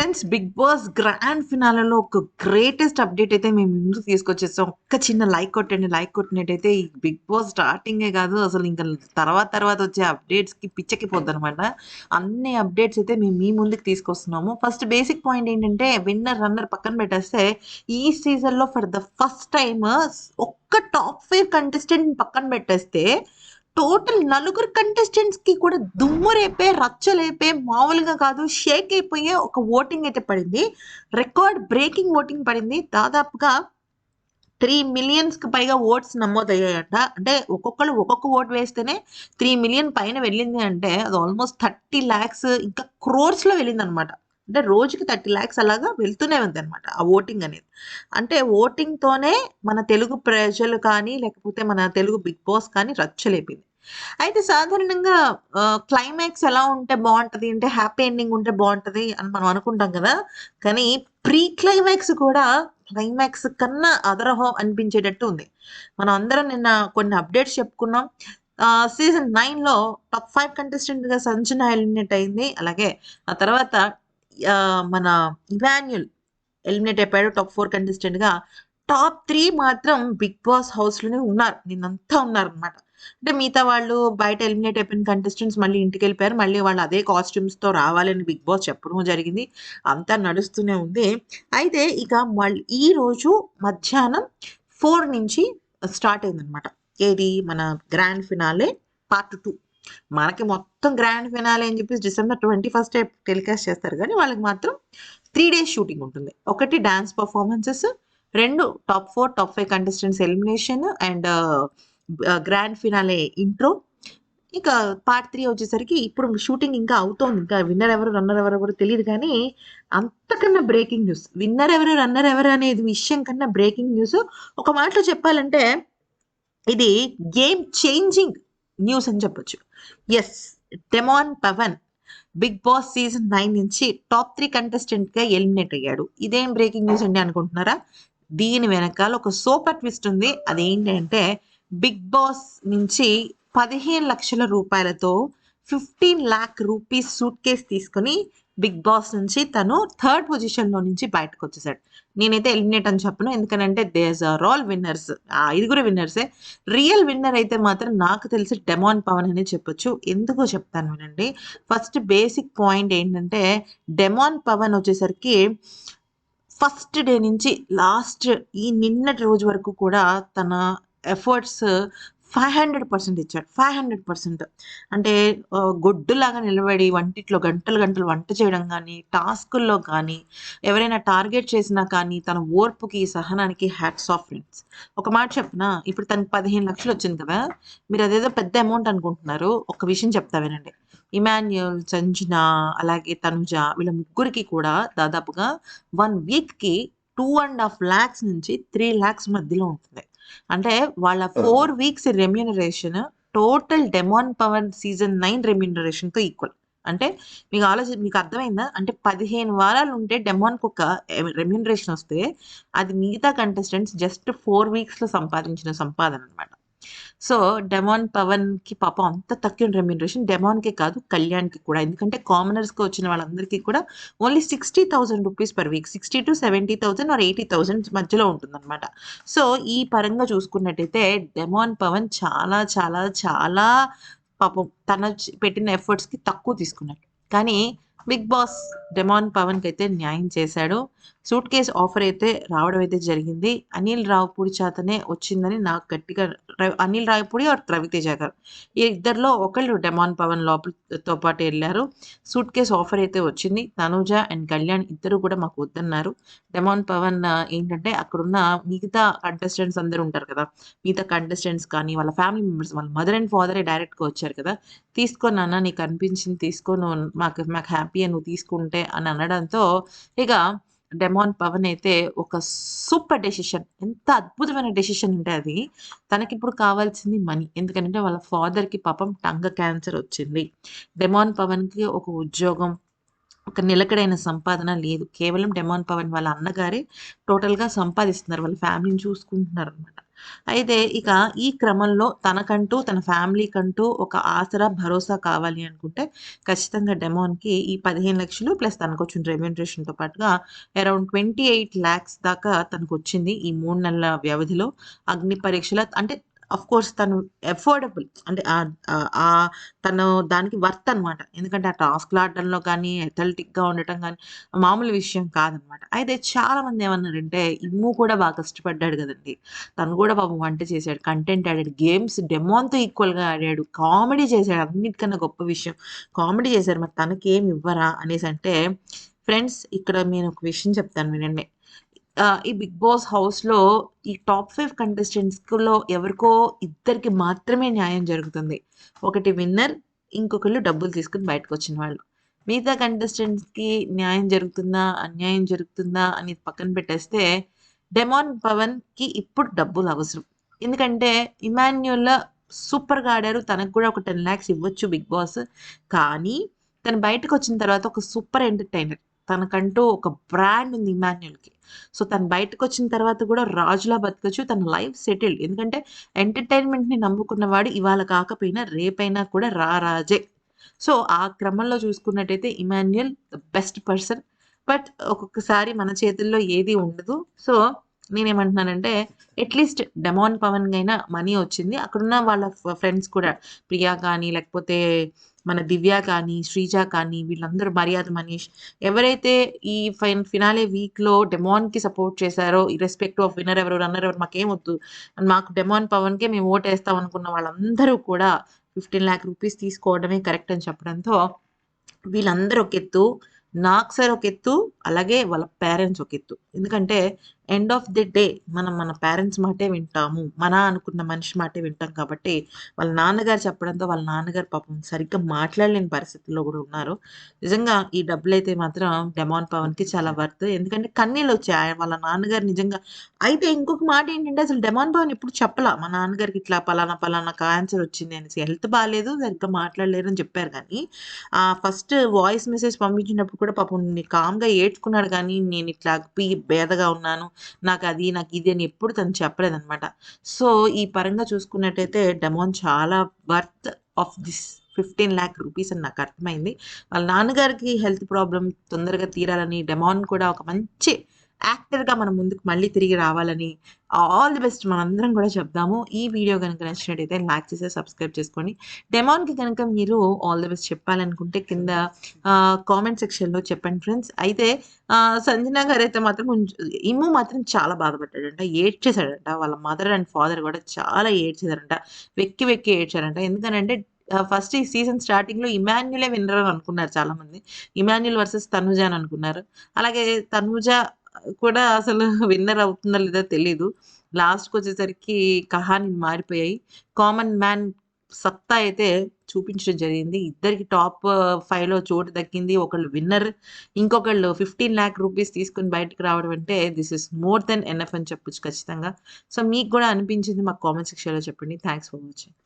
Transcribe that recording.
Friends, 'big boss' grand ఫినాలేలో ఒక greatest update అయితే మేము ముందుకు తీసుకొచ్చేసాం. ఒక్క చిన్న లైక్ కొట్టండి. లైక్ కొట్టినట్టయితే ఈ 'బిగ్ బాస్' స్టార్టింగే కాదు, అసలు ఇంకా తర్వాత వచ్చే అప్డేట్స్‌కి పిచ్చెక్కిపోద్దనమాట. అన్ని అప్డేట్స్ అయితే మేము మీ ముందుకు తీసుకొస్తున్నాము. ఫస్ట్ బేసిక్ పాయింట్ ఏంటంటే, విన్నర్, రన్నర్ పక్కన పెట్టేస్తే ఈ సీజన్‌లో ఫర్ ద ఫస్ట్ టైమ్ ఒక్క టాప్ 5 కంటెస్టెంట్ పక్కన పెట్టేస్తే టోటల్ నలుగురు కంటెస్టెంట్స్ కి కూడా దుమ్ము రేపే, రచ్చ లేపే, మామూలుగా కాదు షేక్ అయిపోయే ఒక ఓటింగ్ అయితే పడింది. రికార్డ్ బ్రేకింగ్ ఓటింగ్ పడింది. దాదాపుగా 3 మిలియన్స్‌కి పైగా ఓట్స్ నమోదయ్యాయట. అంటే ఒక్కొక్కళ్ళు ఒక్కొక్క ఓటు వేస్తేనే 3 మిలియన్ పైన వెళ్ళింది అంటే అది ఆల్మోస్ట్ 30 లాక్స్ ఇంకా క్రోర్స్‌లో వెళ్ళిందనమాట. అంటే రోజుకి 30 లాక్స్ అలాగా వెళ్తూనే ఉందనమాట ఆ ఓటింగ్ అనేది. అంటే ఓటింగ్‌తోనే మన తెలుగు ప్రజలు కానీ, లేకపోతే మన తెలుగు 'బిగ్ బాస్' కానీ రచ్చలేపింది. అయితే సాధారణంగా క్లైమాక్స్ ఎలా ఉంటే బావుంటది అంటే హ్యాపీ ఎండింగ్ ఉంటే బావుంటది అని మనం అనుకుంటాం కదా! కానీ ప్రీ క్లైమాక్స్ కూడా క్లైమాక్స్ కన్నా అదరహం అనిపించేటట్టు ఉంది. మనం అందరం నిన్న కొన్ని అప్డేట్స్ చెప్పుకున్నాం. సీజన్ 9లో టాప్ 5 కంటెస్టెంట్‌గా సంజన ఎలిమినేట్ అయింది. అలాగే ఆ తర్వాత మన ఇవాన్యుల్ ఎలిమినేట్ అయిపోయాడు టాప్ 4 కంటెస్టెంట్‌గా. టాప్ 3 మాత్రం 'బిగ్ బాస్' హౌస్‌లోనే ఉన్నారు. నిన్నంతా ఉన్నారనమాట. అంటే మిగతా వాళ్ళు బయట ఎలిమినేట్ అయిపోయిన కంటెస్టెంట్స్ మళ్ళీ ఇంటికెళ్ళిపోయారు. మళ్ళీ వాళ్ళు అదే కాస్ట్యూమ్స్‌తో రావాలని 'బిగ్ బాస్' చెప్పడం జరిగింది. అంతా నడుస్తూనే ఉంది. అయితే ఇక మళ్ళీ ఈరోజు మధ్యాహ్నం 4 నుంచి స్టార్ట్ అయిందనమాట. ఏది మన గ్రాండ్ ఫినాలే పార్ట్ 2. మనకి మొత్తం గ్రాండ్ ఫినాలే అని చెప్పేసి డిసెంబర్ 21 టెలికాస్ట్ చేస్తారు గానీ, వాళ్ళకి మాత్రం 3 డేస్ షూటింగ్ ఉంటుంది. ఒకటి dance performances, 2 top 4, top 5 contestants elimination and grand finale intro. ఇక పార్ట్ 3 వచ్చేసరికి ఇప్పుడు షూటింగ్ ఇంకా అవుతోంది. ఇంకా విన్నర్ ఎవరు, రన్నర్ ఎవరో కూడా తెలీదు కానీ, అంతకన్నా బ్రేకింగ్ న్యూస్. విన్నర్ ఎవరు, రన్నర్ ఎవరు అనేది విషయం కన్నా బ్రేకింగ్ న్యూస్. ఒక మాటలో చెప్పాలంటే ఇది గేమ్ చేంజింగ్ న్యూస్ అని చెప్పొచ్చు. Yes, demon Pavan 'Bigg Boss' season 9 నుంచి టాప్ 3 కంటెస్టెంట్‌గా ఎలిమినేట్ అయ్యాడు. ఇదేం బ్రేకింగ్ న్యూస్ అండి అనుకుంటున్నారా? దీని వెనకాల ఒక సూపర్ ట్విస్ట్ ఉంది. అదేంటంటే 'బిగ్ బాస్' నుంచి 15,00,000 రూపాయలతో 15,00,000 రూపీస్ సూట్‌కేస్ తీసుకొని 'బిగ్ బాస్' నుంచి తను థర్డ్ పొజిషన్‌లో నుంచి బయటకొచ్చేసాడు. నేనైతే ఎలిమినేట్ అని చెప్పను. ఎందుకనంటే దేర్స్ ఆర్ ఆల్ విన్నర్స్. ఆ ఐదుగురు విన్నర్సే. రియల్ విన్నర్ అయితే మాత్రం నాకు తెలిసి డెమాన్ పవన్ అనే చెప్పొచ్చు. ఎందుకో చెప్తాను వినండి. ఫస్ట్ బేసిక్ పాయింట్ ఏంటంటే, డెమాన్ పవన్ వచ్చేసరికి ఫస్ట్ డే నుంచి లాస్ట్ ఈ నిన్నటి రోజు వరకు కూడా తన ఎఫర్ట్స్ 500% ఇచ్చాడు. 500%. అంటే గొడ్డులాగా నిలబడి వంటిట్లో గంటలు గంటలు వంట చేయడం గానీ, టాస్కుల్లో కానీ, ఎవరైనా టార్గెట్ చేసినా కానీ, తన ఓర్పుకి, సహనానికి హ్యాట్స్ ఆఫ్ ఫ్రెండ్స్. ఒక మాట చెప్పనా? ఇప్పుడు తనకి 15,00,000 వచ్చింది కదా! మీరదేదో పెద్ద అమౌంట్ అనుకుంటున్నారు. ఒక విషయం చెప్తా వినండి. ఇమాన్యుల్, సంజన, అలాగే తనుజ వీళ్ళ ముగ్గురికి కూడా దాదాపుగా 1 వీక్‌కి 2.5 లాక్స్ నుంచి 3 లాక్స్ మధ్యలో ఉంటుంది. అంటే వాళ్ళ 4 weeks remuneration total Demon Pavan season 9 రెమ్యూనరేషన్‌తో ఈక్వల్. అంటే మీకు అర్థమైందా? అంటే 15 వారాలు ఉంటే డెమాన్‌కొక రెమ్యూనరేషన్ వస్తే, అది మిగతా కంటెస్టెంట్స్ జస్ట్ 4 వీక్స్‌లో సంపాదించిన సంపాదన అన్నమాట. సో, డెమాన్ పవన్‌కి పాపం అంత తక్కువ రెమ్యూనరేషన్ డెమాన్‌కే కాదు, కళ్యాణ్‌కి కూడా. ఎందుకంటే కామనర్స్‌గా వచ్చిన వాళ్ళందరికీ కూడా only 60,000 rupees per week. 60,000-70,000 or 80,000 మధ్యలో ఉంటుందన్నమాట. సో, ఈ పరంగా చూసుకున్నట్టయితే డెమాన్ పవన్ చాలా చాలా చాలా పాపం తన పెట్టిన ఎఫర్ట్స్‌కి తక్కువ తీసుకున్నాడు. కానీ 'బిగ్ బాస్' డెమాన్ పవన్‌కైతే న్యాయం చేశాడు. సూట్‌కేస్ ఆఫర్ అయితే రావడం అయితే జరిగింది. అనిల్ రావిపూడి చేతనే వచ్చిందని నాకు గట్టిగా అనిల్ రావిపూడి ఆర్ రవితేజ గారు. ఈ ఇద్దరిలో ఒకళ్ళు డెమాన్ పవన్ లోపలితో పాటు ఎళ్లారు. సూట్‌కేస్ ఆఫర్ అయితే వచ్చింది. తనూజ అండ్ కళ్యాణ్ ఇద్దరు కూడా మాకు వద్దన్నారు. డెమాన్ పవన్ ఏంటంటే అక్కడున్న మిగతా కంటెస్టెంట్స్ అందరూ ఉంటారు కదా! మిగతా కంటెస్టెంట్స్ కానీ, వాళ్ళ ఫ్యామిలీ మెంబర్స్ వాళ్ళ మదర్ అండ్ ఫాదరే డైరెక్ట్‌గా వచ్చారు కదా! "తీసుకో నాన్న నీకు అనిపించింది తీసుకో. నువ్వు మాకు హ్యాపీయే నువ్వు తీసుకుంటే" అని అనడంతో ఇక డెమాన్ పవన్ అయితే ఒక సూపర్ డెసిషన్. ఎంత అద్భుతమైన డెసిషన్ అంటే అది. తనకిప్పుడు కావాల్సింది మనీ. ఎందుకంటే వాళ్ళ ఫాదర్‌కి పాపం టంగ్ క్యాన్సర్ వచ్చింది. డెమాన్ పవన్‌కి ఒక ఉద్యోగం, ఒక నిలకడైన సంపాదన లేదు. కేవలం డెమాన్ పవన్ వాళ్ళ అన్నగారే టోటల్‌గా సంపాదిస్తున్నారు. వాళ్ళ ఫ్యామిలీని చూసుకుంటున్నారనమాట. అయితే ఇక ఈ క్రమంలో తనకంటూ, తన ఫ్యామిలీకంటూ ఒక ఆసరా, భరోసా కావాలి అనుకుంటే ఖచ్చితంగా డెమాన్‌కి ఈ 15,00,000 ప్లస్ తనకొచ్చిన రెమ్యూనరేషన్‌తో పాటుగా అరౌండ్ 28,00,000 దాకా తనకొచ్చింది. ఈ 3 నెలల వ్యవధిలో అగ్ని పరీక్షల అంటే ఆఫ్‌కోర్స్ తను అఫోర్డబుల్ అంటే తను దానికి వర్త్ అనమాట. ఎందుకంటే ఆ టాస్క్‌లు ఆడడంలో కానీ, అథ్లెటిక్‌గా ఉండటం గానీ మామూలు విషయం కాదనమాట. అయితే చాలామంది ఏమన్నారంటే, ఇమ్ము కూడా బాగా కష్టపడ్డాడు గదండీ! తను గూడా పాపం వంట చేశాడు. కంటెంట్ ఆడాడు. గేమ్స్ డెమాన్‌తో ఈక్వల్‌గా ఆడాడు. కామెడీ చేశాడు. అన్నిటికన్నా గొప్ప విషయం. కామెడీ చేశారు. మరి తనకేమి ఇవ్వరా అనేసంటే, ఫ్రెండ్స్ ఇక్కడ నేను ఒక విషయం చెప్తాను వినండి. ఈ 'బిగ్ బాస్' హౌస్‌లో ఈ టాప్ 5 కంటెస్టెంట్స్‌లో ఎవరికో ఇద్దరికి మాత్రమే న్యాయం జరుగుతుంది. ఒకటి విన్నర్, ఇంకొకళ్ళు డబ్బులు తీసుకొని బయటకొచ్చిన వాళ్ళు. మిగతా కంటెస్టెంట్స్‌కి న్యాయం జరుగుతుందా? అన్యాయం జరుగుతుందా? అనేది పక్కన పెట్టేస్తే, డెమాన్ పవన్‌కి ఇప్పుడు డబ్బులు అవసరం. ఎందుకంటే, ఇమాన్యుల్ సూపర్‌గా ఆడారు. తనకు కూడా ఒక 10,00,000 ఇవ్వచ్చు 'బిగ్ బాస్.' కానీ, తను బయటకొచ్చిన తర్వాత ఒక సూపర్ ఎంటర్‌టైనర్. తనకంటూ ఒక బ్రాండ్ ఉంది ఇమాన్యుల్‌కి. సో, తను బయటకొచ్చిన తర్వాత గూడా రాజులా బతకచ్చు. తన లైఫ్ సెటిల్డ్. ఎందుకంటే, ఎంటర్‌టైన్‌మెంట్‌ని నమ్ముకున్నవాడు ఇవాళ కాకపోయినా రేపైనా కూడా రారాజే. సో, ఆ క్రమంలో చూసుకున్నట్టయితే Emmanuel the best person. But ఒక్కొక్కసారి మన చేతుల్లో ఏది ఉండదు. సో, నేనేమంటున్నానంటే అట్‌లీస్ట్ డెమాన్ పవన్‌కైనా మనీ వచ్చింది. అక్కడున్న వాళ్ళ ఫ్రెండ్స్ కూడా ప్రియా కానీ, లేకపోతే మన దివ్య కానీ, శ్రీజ కానీ వీళ్ళందరూ మర్యాద మనీష్ ఎవరైతే ఈ ఫినాలే వీక్‌లో డెమాన్‌కి సపోర్ట్ చేశారో ఇర్రెస్పెక్టివ్ ఆఫ్ విన్నర్ ఎవరు, రన్నర్ ఎవరు మాకేమొద్దు. మాకు డెమాన్ పవన్‌కే మేము ఓటేస్తాం అనుకున్న వాళ్ళందరూ కూడా 15,00,000 రూపీస్ తీసుకోవడమే కరెక్ట్ అని చెప్పడంతో వీళ్ళందరూ ఒక ఎత్తు. నాగ్ సార్ ఒక ఎత్తు. అలాగే వాళ్ళ పేరెంట్స్ ఒక ఎత్తు. ఎందుకంటే ఎండ్ ఆఫ్ ది డే మనం మన పేరెంట్స్ మాటే వింటాము. మన అనుకున్న మనిషి మాటే వింటాం కాబట్టి వాళ్ళ నాన్నగారు చెప్పడంతో వాళ్ళ నాన్నగారు పాపం సరిగ్గా మాట్లాడలేని పరిస్థితుల్లో గూడా ఉన్నారు. నిజంగా ఈ డబ్బులైతే మాత్రం డెమాన్ పవన్‌కి చాలా వర్త్. ఎందుకంటే కన్నీళ్ళొచ్చాయి. వాళ్ళ నాన్నగారు నిజంగా అయితే ఇంకొక మాటేంటంటే అసలు డెమాన్ పవన్ ఎప్పుడు చెప్పలా. మా నాన్నగారికి ఇట్లా పలానా పలానా క్యాన్సర్ వచ్చింది అనేసి. హెల్త్ బాలేదు. సరిగ్గా మాట్లాడలేరు అని చెప్పారు గానీ ఫస్ట్ వాయిస్ మెసేజ్ పంపించినప్పుడు కూడా పాపం కామ్‌గా ఏడ్చుకున్నాడు గానీ, నేనిట్లా బేదగా ఉన్నాను. నాకది, నాకిది అని ఎప్పుడు తను చెప్పలేదనమాట. సో, ఈ పరంగా చూసుకున్నట్టయితే డెమాన్ చాలా వర్త్ ఆఫ్ దిస్ 15,00,000 రూపీస్ అని నాకర్థమైంది. వాళ్ళ నాన్నగారికి హెల్త్ ప్రాబ్లమ్ తొందరగా తీరాలని, డెమాన్ కూడా ఒక మంచి యాక్టర్‌గా మన ముందుకు మళ్ళీ తిరిగి రావాలని ఆల్ ది బెస్ట్ మనందరం కూడా చెప్దాము. ఈ వీడియో గనుక నచ్చినట్టయితే లైక్ చేసి, సబ్స్క్రైబ్ చేసుకోండి. డెమాన్‌కి గనక మీరు ఆల్ ది బెస్ట్ చెప్పాలనుకుంటే కింద కామెంట్ సెక్షన్‌లో చెప్పండి ఫ్రెండ్స్. అయితే సంజన గారైతే మాత్రం ఇమ్ము మాత్రం చాలా బాధపడ్డాడంట. ఏడ్చేసాడంట. వాళ్ళ మదర్ అండ్ ఫాదర్ గూడా చాలా ఏడ్చేసారంట. వెక్కి వెక్కి ఏడ్చారంట. ఎందుకనంటే ఫస్ట్ ఈ సీజన్ స్టార్టింగ్‌లో ఇమాన్యులే విన్నర్ అని అనుకున్నారు చాలామంది. ఇమాన్యుల్ వర్సెస్ తనుజ అని అనుకున్నారు. అలాగే తనూజ కూడా అసలు విన్నర్ అవుతుందో లేదో తెలీదు. లాస్ట్‌కొచ్చేసరికి కహానీలు మారిపోయాయి. కామన్ మ్యాన్ సత్తా అయితే చూపించడం జరిగింది. ఇద్దరికి టాప్ 5లో చోటు దక్కింది. ఒకళ్ళు విన్నర్. ఇంకొకళ్ళు 15,00,000 రూపీస్ తీసుకొని బయటకి రావడం అంటే this is more than enough అని చెప్పొచ్చు ఖచ్చితంగా. సో, మీకు గూడా అనిపించింది మాకు కామెంట్ సెక్షన్‌లో చెప్పండి. Thanks for watching.